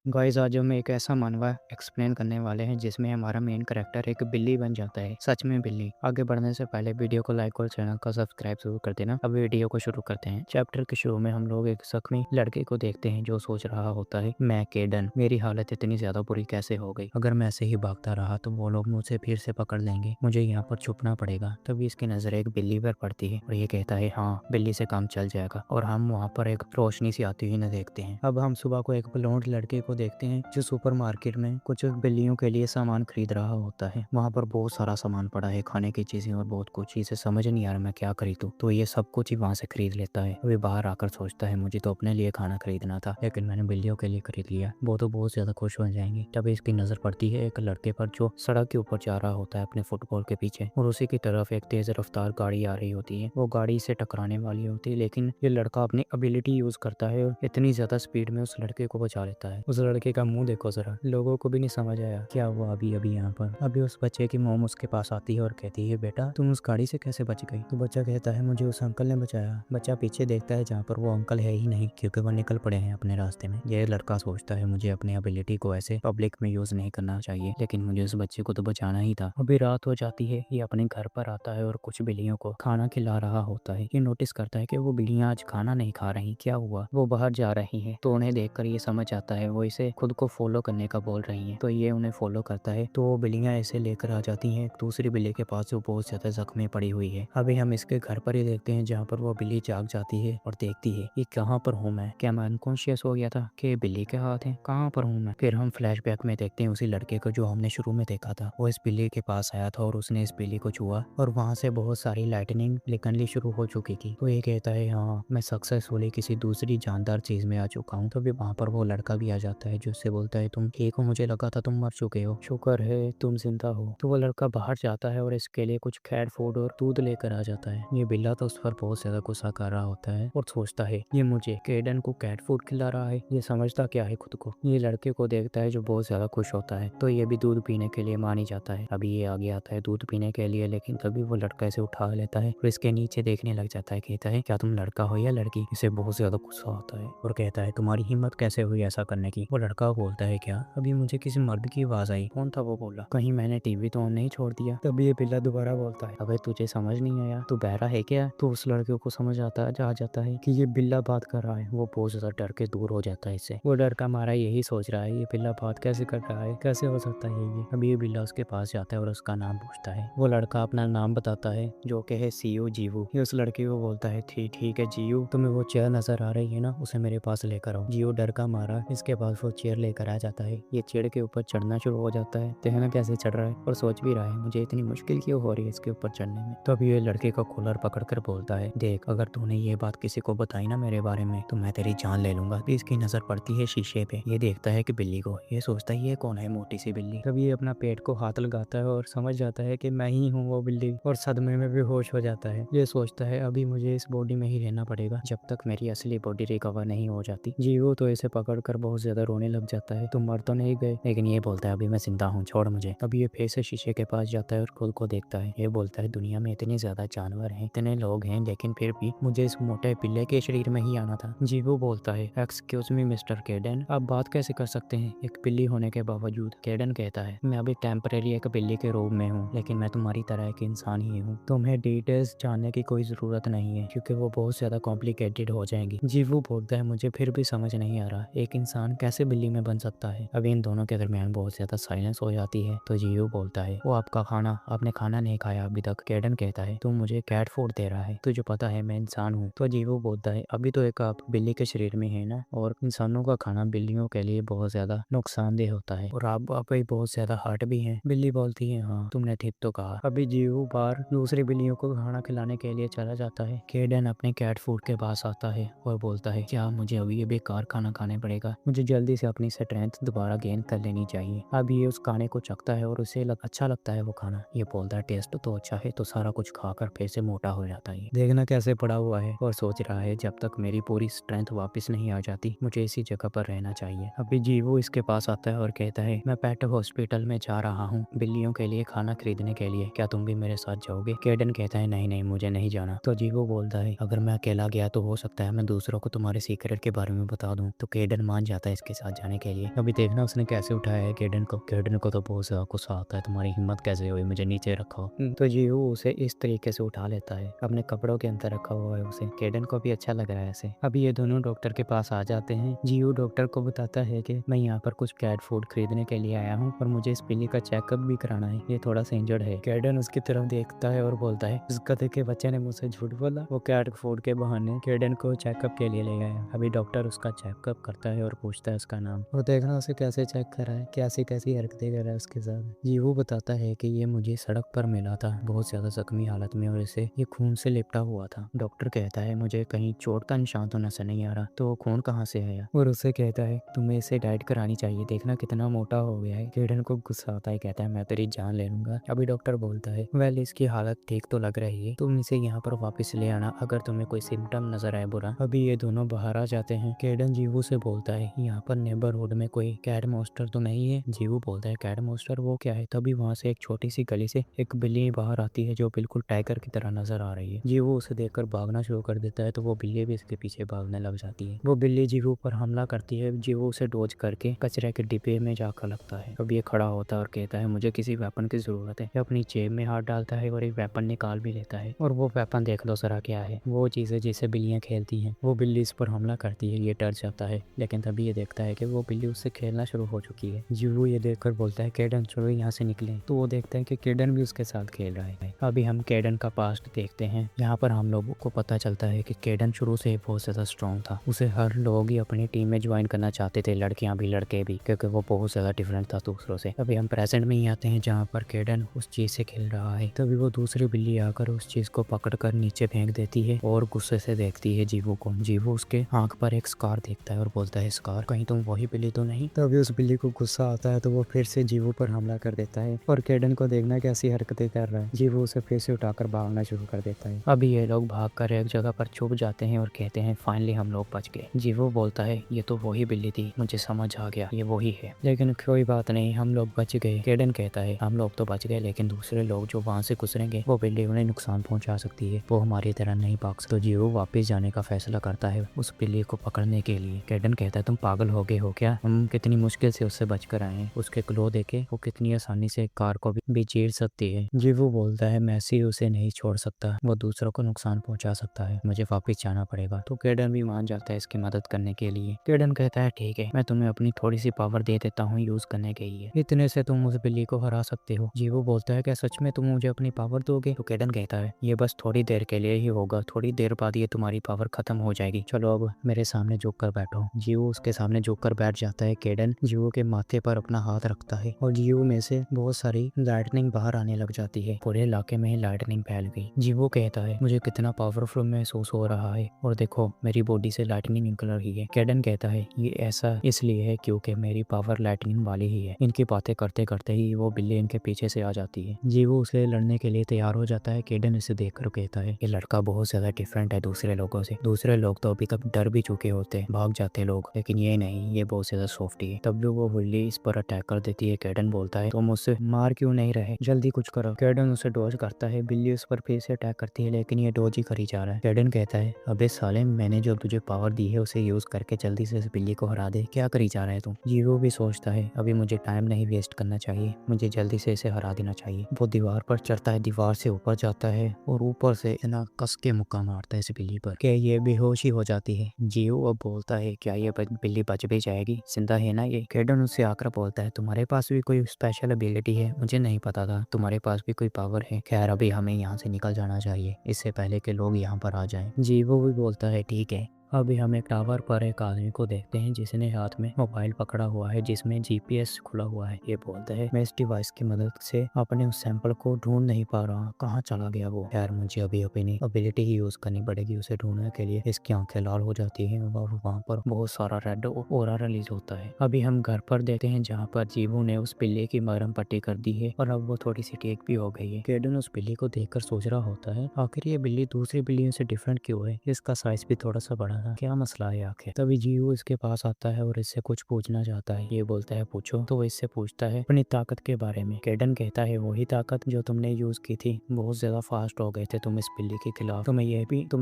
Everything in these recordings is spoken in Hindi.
गाइस आज हम एक ऐसा मानवा एक्सप्लेन करने वाले हैं जिसमें हमारा मेन कैरेक्टर एक बिल्ली बन जाता है। सच में बिल्ली। आगे बढ़ने से पहले वीडियो को लाइक और चैनल को सब्सक्राइब जरूर कर देना। अब वीडियो को शुरू करते हैं। चैप्टर के शुरू में हम लोग एक जख्मी लड़के को देखते हैं जो सोच रहा होता है, मैं केडन, मेरी हालत इतनी ज्यादा बुरी कैसे हो गई। अगर मैं ऐसे ही भागता रहा तो वो लोग मुझे फिर से पकड़ लेंगे, मुझे यहाँ पर छुपना पड़ेगा। तभी इसकी नजर एक बिल्ली पर पड़ती है और ये कहता है हाँ बिल्ली से काम चल जाएगा। और हम वहाँ पर एक रोशनी सी आती हुई न देखते हैं। अब हम सुबह को एक ब्लोंड लड़के को देखते हैं जो सुपरमार्केट में कुछ बिल्लियों के लिए सामान खरीद रहा होता है। वहाँ पर बहुत सारा सामान पड़ा है, खाने की चीजें और बहुत कुछ। इसे समझ नहीं आ रहा मैं क्या खरीदूं, तो ये सब कुछ ही वहाँ से खरीद लेता है। अभी बाहर आकर सोचता है मुझे तो अपने लिए खाना खरीदना था, लेकिन मैंने बिल्लियों के लिए खरीद लिया। वो तो बहुत ज्यादा खुश हो जाएंगी। तभी इसकी नजर पड़ती है एक लड़के पर जो सड़क के ऊपर जा रहा होता है अपने फुटबॉल के पीछे, और उसी की तरफ एक तेज रफ्तार गाड़ी आ रही होती है। वो गाड़ी से टकराने वाली होती है, लेकिन ये लड़का अपनी एबिलिटी यूज करता है और इतनी ज्यादा स्पीड में उस लड़के को बचा लेता है। उस लड़के का मुंह देखो जरा, लोगों को भी नहीं समझ आया क्या हुआ अभी अभी यहाँ पर। अभी उस बच्चे की मोम उसके पास आती है और कहती है बेटा तुम उस गाड़ी से कैसे बच गई। तो बच्चा कहता है मुझे उस अंकल ने बचाया। बच्चा पीछे देखता है जहाँ पर वो अंकल है ही नहीं, क्योंकि वो निकल पड़े हैं अपने रास्ते में। ये लड़का सोचता है मुझे अपनी एबिलिटी को ऐसे पब्लिक में यूज नहीं करना चाहिए, लेकिन मुझे उस बच्चे को तो बचाना ही था। अभी रात हो जाती है, ये अपने घर पर आता है और कुछ बिल्लियों को खाना खिला रहा होता है। ये नोटिस करता है कि वो बिल्लियां आज खाना नहीं खा रही, क्या हुआ। वो बाहर जा रही है तो उन्हें देखकर ये समझ आता है वो इसे खुद को फॉलो करने का बोल रही है। तो ये उन्हें फॉलो करता है, तो वो बिल्लियां ऐसे लेकर आ जाती हैं दूसरी बिल्ली के पास जो बहुत ज्यादा जख्मी पड़ी हुई है। अभी हम इसके घर पर ही देखते हैं जहाँ पर वो बिल्ली जाग जाती है और देखती है ये कहाँ पर हूँ मैं, क्या मैं अनकॉन्शियस हो गया था कि बिल्ली के हाथ है, कहाँ पर हूँ मैं। फिर हम फ्लैशबैक में देखते हैं उसी लड़के को जो हमने शुरू में देखा था। वो इस बिल्ली के पास आया था और उसने इस बिल्ली को छुआ और वहाँ से बहुत सारी लाइटनिंग निकलनी शुरू हो चुकी थी। तो ये कहता है हाँ मैं सक्सेसफुली किसी दूसरी जानदार चीज में आ चुका हूँ। तो भी वहाँ पर वो लड़का भी आ जाता है जो उससे बोलता है तुम ठीक हो, मुझे लगा था तुम मर चुके हो, शुक्र है तुम जिंदा हो। तो वो लड़का बाहर जाता है और इसके लिए कुछ कैट फूड और दूध लेकर आ जाता है। ये बिल्ला तो उस पर बहुत ज्यादा गुस्सा कर रहा होता है और सोचता है ये मुझे केडन को कैट फूड खिला रहा है, ये समझता क्या है खुद को। ये लड़के को देखता है जो बहुत ज्यादा खुश होता है, तो ये भी दूध पीने के लिए मान ही जाता है। अभी ये आगे आता है दूध पीने के लिए, लेकिन तभी वो लड़का इसे उठा लेता है और इसके नीचे देखने लग जाता है। कहता है क्या तुम लड़का हो या लड़की। इसे बहुत ज्यादा गुस्सा आता है और कहता है तुम्हारी हिम्मत कैसे हुई ऐसा करने की। वो लड़का बोलता है क्या अभी मुझे किसी मर्द की आवाज आई। कौन था वो बोला, कहीं मैंने टीवी तो ऑन नहीं छोड़ दिया। तभी ये बिल्ला दोबारा बोलता है अबे तुझे समझ नहीं आया, तू बहरा है क्या। तो उस लड़के को समझ आ जाता है कि ये बिल्ला बात कर रहा है। वो बहुत ज्यादा डर के दूर हो जाता है इससे। वो डर का मारा यही सोच रहा है ये बिल्ला बात कैसे कर रहा है, कैसे हो सकता है ये। अभी ये बिल्ला उसके पास जाता है और उसका नाम पूछता है। वो लड़का अपना नाम बताता है जो कि है सीयू जीवू। ये उस लड़के को बोलता है ठीक है जीयू, तुम्हें वो चेयर नजर आ रही है ना, उसे मेरे पास लेकर आओ। जीयू डर का मारा इसके पास वो चेयर लेकर आ जाता है। ये चेयर के ऊपर चढ़ना शुरू हो जाता है, देखना कैसे चढ़ रहा है और सोच भी रहा है मुझे इतनी मुश्किल क्यों हो रही है इसके ऊपर चढ़ने में। तो अभी ये लड़के का कॉलर पकड़कर बोलता है देख अगर तूने ये बात किसी को बताई ना मेरे बारे में तो मैं तेरी जान ले लूंगा। तो इसकी नजर पड़ती है शीशे पे। ये देखता है कि बिल्ली को, ये सोचता है ये कौन है मोटी सी बिल्ली। तभी ये अपना पेट को हाथ लगाता है और समझ जाता है कि मैं ही हूँ वो बिल्ली, और सदमे में बेहोश हो जाता है। ये सोचता है अभी मुझे इस बॉडी में ही रहना पड़ेगा जब तक मेरी असली बॉडी रिकवर नहीं हो जाती। जीवो तो इसे पकड़कर बहुत ज्यादा रोने लग जाता है, तुम मर तो नहीं गए, लेकिन ये बोलता है अभी मैं जिंदा हूँ छोड़ मुझे। अभी ये फिर से शीशे के पास जाता है और खुद को देखता है। ये बोलता है दुनिया में इतने ज्यादा जानवर हैं, इतने लोग हैं, लेकिन फिर भी मुझे इस मोटे बिल्ले के शरीर में ही आना था। जीवो बोलता है एक्सक्यूज मी मिस्टर केडन, आप बात कैसे कर सकते हैं एक बिल्ली होने के बावजूद। केडन कहता है मैं अभी टेम्परेरी एक बिल्ली के रूप में हूँ, लेकिन मैं तुम्हारी तरह एक इंसान ही हूँ। तुम्हें डिटेल्स जानने की कोई जरूरत नहीं है क्योंकि वो बहुत ज्यादा कॉम्प्लिकेटेड हो जाएंगी। जीवू बोलता है मुझे फिर भी समझ नहीं आ रहा एक इंसान कैसे बिल्ली में बन सकता है। अभी इन दोनों के दरमियान बहुत ज्यादा साइलेंस हो जाती है। तो जीवू बोलता है वो आपका खाना, आपने खाना नहीं खाया अभी तक। केडन कहता है तू मुझे कैट फूड दे रहा है, तुझे पता है मैं इंसान हूँ। तो जीवू बोलता है अभी तो एक आप बिल्ली के शरीर में है ना, और इंसानों का खाना बिल्लियों के लिए बहुत ज्यादा नुकसानदेह होता है और आप ही बहुत ज्यादा हर्ट भी हैं। बिल्ली बोलती है हाँ तुमने ठीक तो कहा। अभी जीवू बाहर दूसरी बिल्लियों को खाना खिलाने के लिए चला जाता है। केडन अपने कैट फूड के पास आता है और बोलता है क्या मुझे अभी ये बेकार खाना खाने पड़ेगा, मुझे जल्दी से अपनी स्ट्रेंथ दोबारा गेन कर लेनी चाहिए। अभी ये उस खाने को चखता है और उसे अच्छा लगता है वो खाना। ये बोलता है टेस्ट तो अच्छा है, तो सारा कुछ खाकर फिर से मोटा हो जाता है। देखना कैसे पड़ा हुआ है और सोच रहा है जब तक मेरी पूरी स्ट्रेंथ वापस नहीं आ जाती मुझे इसी जगह पर रहना चाहिए। अभी जीवो इसके पास आता है और कहता है मैं पेट हॉस्पिटल में जा रहा हूँ बिल्लियों के लिए खाना खरीदने के लिए, क्या तुम भी मेरे साथ जाओगे। केडन कहता है नहीं मुझे नहीं जाना। तो जीवो बोलता है अगर मैं अकेला गया तो हो सकता है मैं दूसरों को तुम्हारे सीक्रेट के बारे में बता दूं। तो केडन मान जाता है इसके साथ जाने के लिए। अभी देखना उसने कैसे उठाया है केडन को। केडन को तो बहुत ज़्यादा गुस्सा आता है, तुम्हारी हिम्मत कैसे हुई मुझे नीचे रखो। तो जीवू उसे इस तरीके से उठा लेता है, अपने कपड़ों के अंदर रखा हुआ है उसे। केडन को भी अच्छा लग रहा है ऐसे। अभी ये दोनों डॉक्टर के पास आ जाते हैं। जीवू डॉक्टर को बताता है कि मैं यहाँ पर कुछ कैट फूड खरीदने के लिए आया हूँ और मुझे इस बिल्ली का चेकअप भी कराना है, ये थोड़ा सा इंजर्ड है। केडन उसकी तरफ देखता है और बोलता है इस गधे के बच्चे ने मुझसे झूठ बोला। वो कैट फूड के बहाने केडन को चेकअप के लिए ले गया। अभी डॉक्टर उसका चेकअप करता है और पूछता है उसका नाम। वो देखना उसे कैसे चेक कर रहा है, कैसी कैसी हरकतें कर रहा है उसके साथ। जीवू बताता है कि ये मुझे सड़क पर मिला था बहुत ज्यादा जख्मी हालत में और इसे ये खून से लिपटा हुआ था। डॉक्टर कहता है मुझे कहीं चोट का निशान तो नजर नहीं आ रहा, तो खून कहाँ से आया। और उसे कहता है तुम्हें इसे डाइट करानी चाहिए, देखना कितना मोटा हो गया है। केडन को गुस्सा आता है, कहता है मैं तेरी जान ले लूंगा। अभी डॉक्टर बोलता है वेल इसकी हालत ठीक तो लग रही है, तुम इसे यहाँ पर वापस ले आना अगर तुम्हें कोई सिम्टम नजर आए बुरा। अभी ये दोनों बाहर आ जाते हैं। केडन जीवू से बोलता है यहाँ पर नेबरहुड में कोई कैट मॉन्स्टर तो नहीं है। जीवू बोलता है कैट मॉन्स्टर वो क्या है। तभी वहाँ से एक छोटी सी गली से एक बिल्ली बाहर आती है जो बिल्कुल टाइगर की तरह नजर आ रही है। जीवू उसे देखकर भागना शुरू कर देता है तो वो बिल्ली भी इसके पीछे भागने लग जाती है। वो बिल्ली जीवू पर हमला करती है। जीवू उसे डोज करके कचरे के डिब्बे में जाकर लगता है। अब ये खड़ा होता है और कहता है मुझे किसी वेपन की जरूरत है। अपनी जेब में हाथ डालता है और एक वेपन निकाल भी लेता है। और वो वेपन देख लो जरा क्या है। वो चीज़ है जिससे बिल्लियाँ खेलती हैं। वो बिल्ली इस पर हमला करती है, ये डर जाता है लेकिन तभी ये देखता है कि वो बिल्ली उससे खेलना शुरू हो चुकी है। जीवू ये देखकर बोलता है केडन चलो यहाँ से निकले। तो वो देखता है कि केडन भी उसके साथ खेल रहा है। अभी हम केडन का पास्ट देखते हैं। यहाँ पर हम लोगों को पता चलता है कि केडन शुरू से बहुत ज्यादा स्ट्रॉन्ग था। उसे हर लोग ही अपनी टीम में ज्वाइन करना चाहते थे, लड़कियां भी लड़के भी, क्योंकि वो बहुत ज्यादा डिफरेंट था दूसरों से। अभी हम प्रेजेंट में ही आते हैं जहाँ पर केडन उस चीज से खेल रहा है। तभी वो दूसरी बिल्ली आकर उस चीज को पकड़कर नीचे फेंक देती है और गुस्से से देखती है जीवू को। जीवू उसके आंख पर एक स्कार देखता है और बोलता है स्कार कहीं तुम वही बिल्ली तो नहीं। तभी उस बिल्ली को गुस्सा आता है तो वो फिर से जीवू पर हमला कर देता है और केडन को देखना कैसी हरकतें कर रहा है। जीवू उसे फिर से उठाकर भागना शुरू कर देता है। अभी ये लोग भागकर एक जगह पर छुप जाते हैं और कहते हैं फाइनली हम लोग बच गए। जीवू बोलता है ये तो वही बिल्ली थी, मुझे समझ आ गया ये वही है, लेकिन कोई बात नहीं हम लोग बच गए। केडन कहता है हम लोग तो बच गए लेकिन दूसरे लोग जो वहाँ से गुजरेंगे वो बिल्ली उन्हें नुकसान पहुंचा सकती है, वो हमारी तरह नहीं भाग सकते। तो जीवू वापस जाने का फैसला करता है उस बिल्ली को पकड़ने के लिए। केडन कहता है तुम पागल हो गए हो क्या, हम कितनी मुश्किल से उससे बचकर आए हैं। उसके क्लो देखे वो कितनी आसानी से कार को भी चीर सकती है। जीवू बोलता है मैसी उसे नहीं छोड़ सकता, वो दूसरों को नुकसान पहुंचा सकता है, मुझे वापस जाना पड़ेगा। तो केडन भी मान जाता है इसकी मदद करने के लिए। केडन कहता है ठीक है मैं तुम्हें अपनी थोड़ी सी पावर दे देता हूँ यूज करने के लिए, इतने से तुम उस बिल्ली को हरा सकते हो। जीवू बोलता है क्या सच में तुम मुझे अपनी पावर दोगे। तो केडन कहता है ये बस थोड़ी देर के लिए ही होगा, थोड़ी देर बाद ये तुम्हारी पावर खत्म हो जाएगी, चलो अब मेरे सामने झुक कर बैठो। जीवू उसके सामने झुक कर बैठ जाता है। केडन जीवू के माथे पर अपना हाथ रखता है और जीवू में से बहुत सारी लाइटनिंग बाहर आने लग जाती है। पूरे इलाके में लाइटनिंग फैल गई। जीवू कहता है मुझे कितना पावरफुल महसूस हो रहा है और देखो मेरी बॉडी से लाइटनिंग निकल रही है। केडन कहता है ये ऐसा इसलिए है क्योंकि मेरी पावर लाइटनिंग वाली ही है। इनकी बातें करते करते ही वो बिल्ली इनके पीछे से आ जाती है। जीवू उसे लड़ने के लिए तैयार हो जाता है। केडन इसे देखकर कहता है ये लड़का बहुत ज्यादा डिफरेंट है दूसरे लोगों से, दूसरे लोग तो अभी तक डर भी चुके होते, भाग जाते लोग, लेकिन ये नहीं, ये बहुत ज्यादा सॉफ्ट है। तब भी वो बिल्ली इस पर अटैक कर देती है। केडन बोलता है तुम मुझसे मार क्यों नहीं रहे, जल्दी कुछ करो। केडन उसे डॉज करता है। बिल्ली उस पर फिर से अटैक करती है लेकिन ये डॉज ही करी जा रहा है। केडन कहता है अबे साले मैंने जो तुझे पावर दी है उसे यूज करके जल्दी से इस बिल्ली को हरा दे, क्या करी जा रहा है तुम। जीवो भी सोचता है अभी मुझे टाइम नहीं वेस्ट करना चाहिए, मुझे जल्दी से इसे हरा देना चाहिए। वो दीवार पर चढ़ता है, दीवार से ऊपर जाता है और ऊपर से इतना कस के मुक्का मारता है इस बिल्ली पर कि ये बेहोश ही हो जाती है। जीवो अब बोलता है क्या ये बिल्ली बच भी जाएगी, जिंदा है ना ये। केडन उससे आकर बोलता है तुम्हारे पास भी कोई स्पेशल एबिलिटी है, मुझे नहीं पता था तुम्हारे पास भी कोई पावर है। खैर अभी हमें यहाँ से निकल जाना चाहिए इससे पहले कि लोग यहाँ पर आ जाएं। जीवो भी बोलता है ठीक है। अभी हम एक टावर पर एक आदमी को देखते हैं जिसने हाथ में मोबाइल पकड़ा हुआ है जिसमें जीपीएस खुला हुआ है। ये बोलता है मैं इस डिवाइस की मदद से अपने उस सैंपल को ढूंढ नहीं पा रहा, कहाँ चला गया वो। खैर मुझे अभी अपनी एबिलिटी ही यूज करनी पड़ेगी उसे ढूंढने के लिए। इसकी आंखें लाल हो जाती है और वहाँ पर बहुत सारा रेड ओरा रिलीज होता है। अभी हम घर पर देखते हैं जहाँ पर जीवू ने उस बिल्ली की मरहम पट्टी कर दी है और अब वो थोड़ी सी ठीक भी हो गई है। केडन उस बिल्ली को देखकर सोच रहा होता है आखिर ये बिल्ली दूसरी बिल्लियों से डिफरेंट क्यों है, इसका साइज भी थोड़ा सा बड़ा रहा था, क्या मसला है आखिर। तभी जीवू इसके पास आता है और इससे कुछ पूछना चाहता है। ये बोलता है पूछो। तो वो इससे पूछता है अपनी ताकत के बारे में। केडन कहता है वही ताकत जो तुमने यूज की थी, बहुत ज्यादा फास्ट हो गए थे तुम इस बिल्ली के खिलाफ। तुम्हें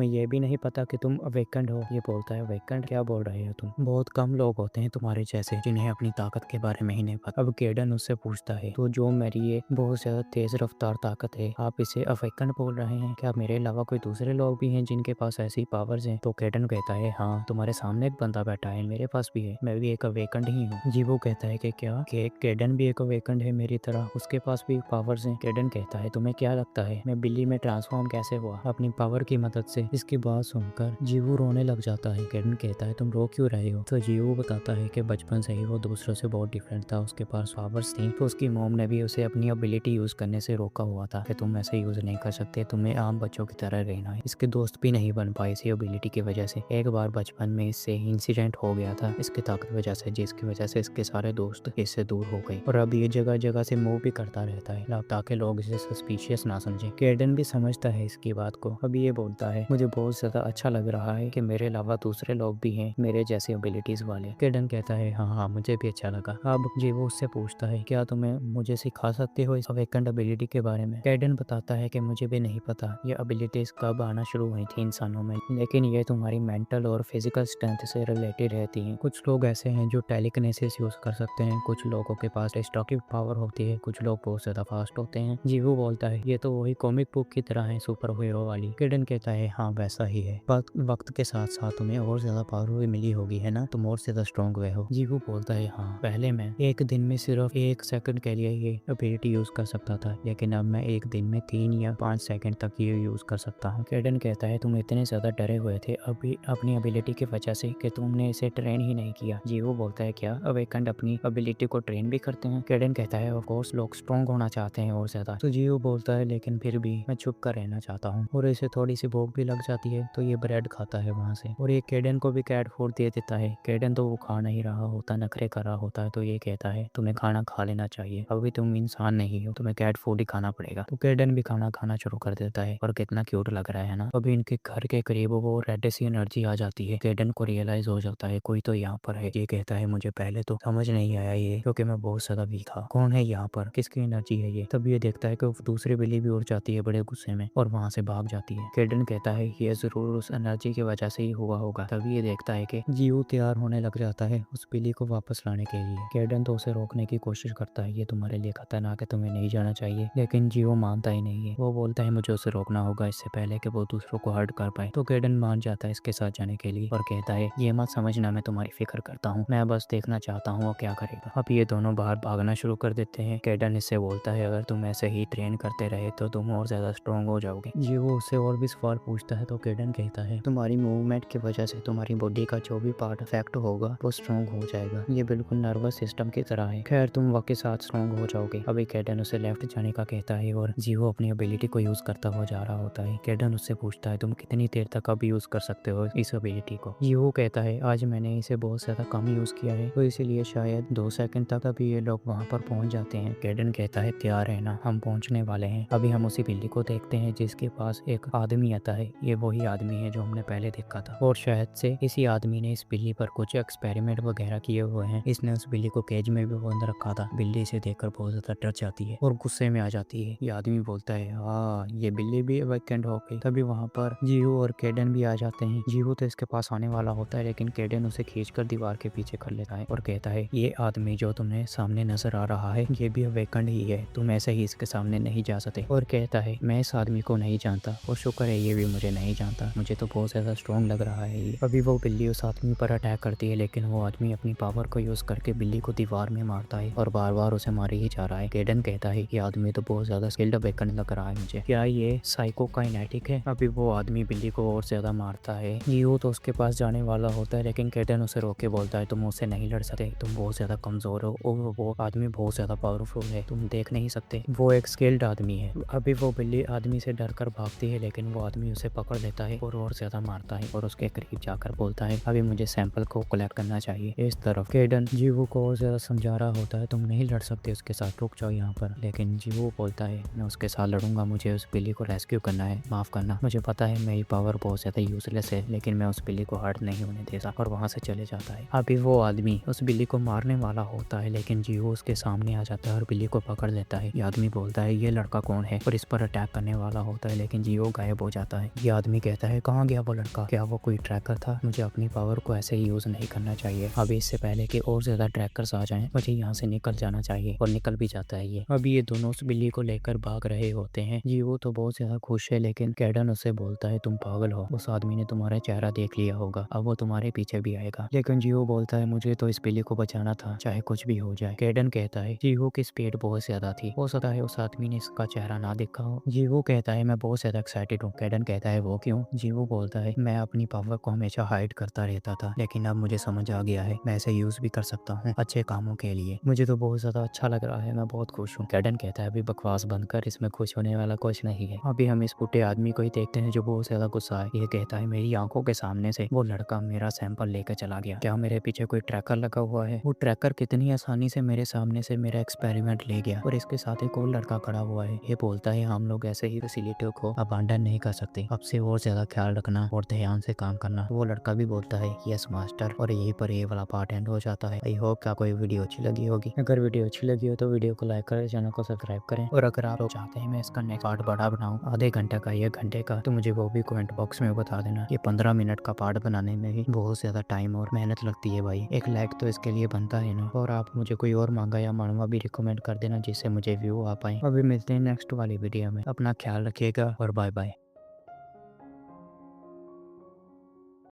ये भी नहीं पता कि तुम अवेकंड हो। ये बोलता है अवेकंड, क्या बोल रहे हो तुम, बहुत कम लोग होते हैं तुम्हारे जैसे जिन्हें अपनी ताकत के बारे में ही नहीं पता। अब केडन उससे पूछता है तो जो मेरी ये बहुत ज्यादा तेज रफ्तार ताकत है, आप इसे अवेकंड बोल रहे हैं, क्या मेरे अलावा कोई दूसरे लोग भी हैं जिनके पास ऐसी पावर्स हैं। तो केडन कहता है हाँ, तुम्हारे सामने एक बंदा बैठा है, मेरे पास भी है, मैं भी एक अवेकंड ही हूँ। जीवो कहता है कि क्या कि केडन भी एक अवेकंड है मेरी तरह, उसके पास भी पावर्स हैं। केडन कहता है तुम्हें क्या लगता है मैं बिल्ली में ट्रांसफॉर्म कैसे हुआ, अपनी पावर की मदद से। इसकी बात सुनकर जीवो रोने लग जाता है। केडन कहता है तुम रो क्यों रहे हो। तो जीवो बताता है कि बचपन से ही वो दूसरों से बहुत डिफरेंट था, उसके पास पावर्स थी, तो उसकी मॉम ने भी उसे अपनी एबिलिटी यूज करने से रोका हुआ था कि तुम ऐसे यूज नहीं कर सकते, तुम्हें आम बच्चों की तरह रहना है। इसके दोस्त भी नहीं बन पाए इसी एबिलिटी की वजह से। एक बार बचपन में इससे इंसिडेंट हो गया था इसकी ताकत वजह से, जिसकी वजह से इसके सारे दोस्त इससे दूर हो गए और अब ये जगह जगह से मूव भी करता रहता है ताकि लोग इसे सस्पिशियस ना समझे। केडन भी समझता है इसकी बात को। अब ये बोलता है मुझे बहुत ज्यादा अच्छा लग रहा है कि मेरे अलावा दूसरे लोग भी हैं मेरे जैसी एबिलिटीज वाले। केडन कहता है हाँ मुझे भी अच्छा लगा। अब जीवो उससे पूछता है क्या तुम्हें मुझे सिखा सकते हो इस अवेकंड एबिलिटी के बारे में। केडन बताता है कि मुझे भी नहीं पता ये एबिलिटीज कब आना शुरू हुई थी इंसानों में, लेकिन ये तुम्हारी मेंटल और फिजिकल स्ट्रेंथ से रिलेटेड रहती हैं। कुछ लोग ऐसे हैं जो टेलीकिनेसिस यूज कर सकते हैं, कुछ लोगों के पास डिस्ट्रक्टिव पावर होती है, कुछ लोग बहुत ज्यादा फास्ट होते हैं। जीवो बोलता है ये तो वही कॉमिक बुक की तरह है सुपर हीरो वाली। केडन कहता है हाँ वैसा ही है, वक्त के साथ साथ तुम्हें और ज्यादा पावर भी मिली होगी है ना, तुम और ज्यादा स्ट्रॉन्ग हुए हो। जीवो बोलता है हाँ, पहले मैं एक दिन में सिर्फ 1 सेकंड के लिए ये एबिलिटी यूज कर सकता था, लेकिन अब मैं एक दिन में 3 या 5 सेकंड तक ये यूज कर सकता हूँ। केडन कहता है तुम इतने ज्यादा डरे हुए थे अभी अपनी एबिलिटी की वजह से कि तुमने इसे ट्रेन ही नहीं किया। जीवो बोलता है क्या अवेकंड अपनी एबिलिटी को ट्रेन भी करते हैं। केडन कहता है ऑफ कोर्स लोग स्ट्रॉन्ग होना चाहते हैं और ज्यादा। तो जीवो बोलता है लेकिन फिर भी मैं छुप कर रहना चाहता हूँ, और इसे थोड़ी सी भूख भी लग जाती है तो ये ब्रेड खाता है वहाँ से, और ये केडन को भी कैट फूड दे देता है। केडन तो वो खा नहीं रहा होता, नखरे कर रहा होता है, तो ये कहता है तुम्हें खाना खा लेना चाहिए, अभी तुम इंसान नहीं हो, तुम्हें कैट फूड ही खाना पड़ेगा। तो केडन भी खाना खाना शुरू कर देता है और कितना क्यूट लग रहा है ना। अभी इनके घर के करीब वो रेड सी एनर्जी आ जाती है। केडन को रियलाइज हो जाता है कोई तो यहाँ पर है। ये कहता है मुझे पहले तो समझ नहीं आया ये, क्योंकि मैं बहुत ज्यादा वीक था, कौन है यहाँ पर, किसकी एनर्जी है ये। तब ये देखता है कि दूसरी बिल्ली भी उड़ जाती है बड़े गुस्से में और वहाँ से भाग जाती है। केडन कहता है ये जरूर उस एनर्जी की वजह से ही हुआ होगा। तभी ये देखता है कि जीवू तैयार होने लग जाता है उस बिल्ली को वापस लाने के लिए। केडन तो उसे रोकने की कोशिश करता है, ये तुम्हारे लिए खतरनाक है, तुम्हें नहीं जाना चाहिए, लेकिन जीवो मानता ही नहीं है। वो बोलता है मुझे उसे रोकना होगा इससे पहले कि वो दूसरों को हर्ट कर पाए। तो केडन मान जाता है इसके साथ जाने के लिए और कहता है ये मत समझना मैं तुम्हारी फिक्र करता हूँ, मैं बस देखना चाहता हूँ वो क्या करेगा। अब ये दोनों बाहर भागना शुरू कर देते हैं। केडन इससे बोलता है अगर तुम ऐसे ही ट्रेन करते रहे तो तुम और ज्यादा स्ट्रॉन्ग हो जाओगे। जीवो उससे और भी सवाल पूछता है तो केडन कहता है तुम्हारी मूवमेंट की वजह से तुम्हारी बॉडी का जो भी पार्ट अफेक्ट होगा वो स्ट्रॉन्ग हो जाएगा, ये बिल्कुल नर्वस सिस्टम की तरह है। खैर तुम वक्त के साथ स्ट्रॉन्ग हो जाओगे। अभी केडन उसे लेफ्ट जाने का कहता है और जीवो अपनी एबिलिटी को यूज करता हुआ जा रहा होता है। केडन उससे पूछता है तुम कितनी देर तक अब यूज कर सकते हो इस एबिलिटी को। जीवो कहता है आज मैंने इसे बहुत ज्यादा कम यूज किया है, तो इसीलिए शायद 2 सेकंड तक अभी ये लोग वहाँ पर पहुंच जाते हैं। केडन कहता है तैयार है ना, हम पहुंचने वाले हैं। अभी हम उसी बिल्ली को देखते हैं जिसके पास एक आदमी आता है, ये वही आदमी है जो हमने पहले देखा था, और शायद से इसी आदमी ने इस बिल्ली पर कुछ एक्सपेरिमेंट वगैरह किए हुए हैं। इसने उस बिल्ली को केज में भी बंद रखा था। बिल्ली इसे देखकर बहुत ज्यादा डर जाती है और गुस्से में आ जाती है। ये आदमी बोलता है हाँ ये बिल्ली भी अवेकेंड हो गई। तभी वहाँ पर जीवो और केडन भी आ जाते हैं। जीवो तो इसके पास आने वाला होता है, लेकिन केडन उसे खींचकर दीवार के पीछे कर लेता है और कहता है ये आदमी जो तुम्हें सामने नजर आ रहा है ये भी अवेकेंड ही है, तुम ऐसे ही इसके सामने नहीं जा सकते। और कहता है मैं इस आदमी को नहीं जानता और शुक्र है ये भी मुझे नहीं जानता, मुझे तो बहुत ज्यादा स्ट्रॉन्ग लग रहा है ये। अभी वो बिल्ली उस आदमी पर अटैक करती है, लेकिन वो आदमी अपनी पावर को यूज करके बिल्ली को दीवार में मारता है और बार बार उसे मार ही जा रहा है। केडन कहता है ये आदमी तो बहुत ज्यादा स्किल्ड अवेकेंड लग रहा है मुझे, क्या ये साइको काइनेटिक है। अभी वो आदमी बिल्ली को और ज्यादा मारता है। जीवो तो उसके पास जाने वाला होता है, लेकिन केडन उसे रोक के बोलता है तुम मुझसे नहीं लड़ सकते, तुम बहुत ज्यादा कमजोर हो और वो आदमी बहुत ज्यादा पावरफुल है, तुम देख नहीं सकते, वो एक स्किल्ड आदमी है। अभी वो बिल्ली आदमी से डर कर भागती है, लेकिन वो आदमी उसे पकड़ लेता है और ज्यादा मारता है और उसके करीब जाकर बोलता है अभी मुझे सैंपल को कलेक्ट करना चाहिए। इस तरफ केडन जीवो को और ज्यादा समझा रहा होता है तुम नहीं लड़ सकते उसके साथ, रुक जाओ यहाँ पर। लेकिन जीवो बोलता है मैं उसके साथ लड़ूंगा, मुझे उस बिल्ली को रेस्क्यू करना है, माफ करना, मुझे पता है मेरी पावर बहुत ज्यादा यूजलेस है, लेकिन लेकिन मैं उस बिल्ली को हर्ट नहीं होने देता और वहाँ से चले जाता है। अभी वो आदमी उस बिल्ली को मारने वाला होता है, लेकिन जियो उसके सामने आ जाता है और बिल्ली को पकड़ लेता है। ये आदमी बोलता है ये लड़का कौन है और इस पर अटैक करने वाला होता है, लेकिन जियो गायब हो जाता है। ये आदमी कहता है कहाँ गया वो लड़का, क्या वो कोई ट्रैकर था? मुझे अपनी पावर को ऐसे ही यूज नहीं करना चाहिए। अभी इससे पहले कि और ज्यादा ट्रैकर्स आ जाएं, मुझे यहाँ से निकल जाना चाहिए। और निकल भी जाता है ये। अभी ये दोनों उस बिल्ली को लेकर भाग रहे होते हैं। जियो तो बहुत ज्यादा खुश है, लेकिन कैडन उसे बोलता है तुम पागल हो, उस आदमी ने तुम्हारा चेहरा देख लिया होगा, अब वो तुम्हारे पीछे भी आएगा। लेकिन जियो बोलता है मुझे तो इस बिल्ली को बचाना था, चाहे कुछ भी हो जाए। कैडन कहता है जियो की स्पीड बहुत ज्यादा थी, हो सकता है उस आदमी ने इसका चेहरा ना देखा हो। जियो कहता है मैं बहुत ज्यादा एक्साइटेड हूँ। कैडन कहता है वो क्यों? जियो बोलता है मैं अपनी पावर को हमेशा हाइड करता रहता था, लेकिन अब मुझे समझ आ गया है मैं इसे यूज भी कर सकता हूँ अच्छे कामों के लिए। मुझे तो बहुत ज्यादा अच्छा लग रहा है, मैं बहुत खुश हूँ। कैडन कहता है अभी बकवास बंद कर, इसमें खुश होने वाला कुछ नहीं है। अभी हम इस बूढ़े आदमी को ही देखते हैं जो बहुत ज्यादा गुस्सा है। ये कहता है मेरी आंखों के सामने से वो लड़का मेरा सैंपल लेकर चला गया, क्या मेरे पीछे कोई ट्रैकर लगा हुआ है? वो ट्रैकर कितनी आसानी से मेरे सामने से मेरा एक्सपेरिमेंट ले गया और इसके साथ एक और लड़का खड़ा हुआ है। ये बोलता है हम लोग ऐसे ही फैसिलिटी को अबांडन नहीं कर सकते, अब से और ज्यादा ख्याल रखना और ध्यान से काम करना। वो लड़का भी बोलता है यस मास्टर, और यहीं पर ये वाला पार्ट एंड हो जाता है। आई होप क्या कोई वीडियो अच्छी लगी होगी। अगर वीडियो अच्छी लगी हो तो वीडियो को लाइक करें, चैनल को सब्सक्राइब करें, और अगर आप लोग चाहते हैं मैं इसका नेक्स्ट पार्ट बड़ा बनाऊं, आधे घंटे का या घंटे का, तो मुझे वो भी कमेंट बॉक्स में बता देना। ये 15 मिनट का पार्ट बनाने में भी बहुत ज्यादा टाइम और मेहनत लगती है भाई, एक लाइक तो इसके लिए बनता है ना। और आप मुझे कोई और मांगा या मानवा भी रिकमेंड कर देना जिससे मुझे व्यू आ पाए। अभी मिलते हैं नेक्स्ट वाली वीडियो में, अपना ख्याल रखिएगा और बाय बाय।